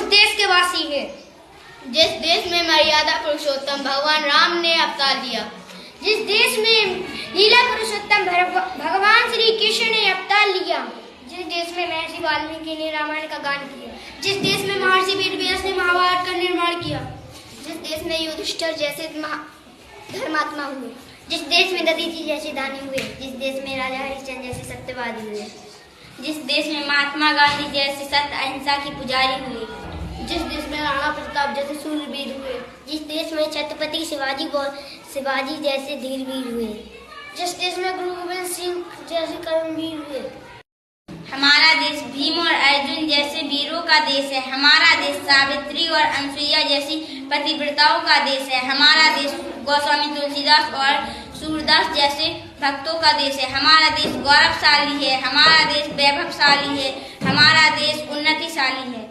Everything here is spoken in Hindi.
देश के वासी हैं, जिस देश में मर्यादा पुरुषोत्तम भगवान राम ने अवतार लिया, जिस देश में लीला पुरुषोत्तम भगवान श्री कृष्ण ने अवतार लिया, जिस देश में महर्षि वाल्मीकि ने रामायण का गान किया, जिस देश में महर्षि वेदव्यास ने महाभारत का निर्माण किया, जिस देश में युधिष्ठिर जैसे धर्मात्मा हुए, जिस देश में दधीचि जैसे दानी हुए, जिस देश में राजा हरिश्चंद्र जैसे सत्यवादी हुए, जिस देश में महात्मा गांधी जैसे सत्य अहिंसा की पुजारी हुए, जिस देश में राणा प्रताप जैसे शूरवीर हुए, जिस देश में छत्रपति शिवाजी जैसे धीरवीर हुए, जिस देश में गुरु गोविंद सिंह जैसे कर्मवीर हुए। हमारा देश भीम और अर्जुन जैसे वीरों का देश है। हमारा देश सावित्री और अनसुईया जैसी पतिव्रताओं का देश है। हमारा देश गोस्वामी तुलसीदास और सूरदास जैसे भक्तों का देश है। हमारा देश गौरवशाली है। हमारा देश वैभवशाली है। हमारा देश उन्नतिशाली है।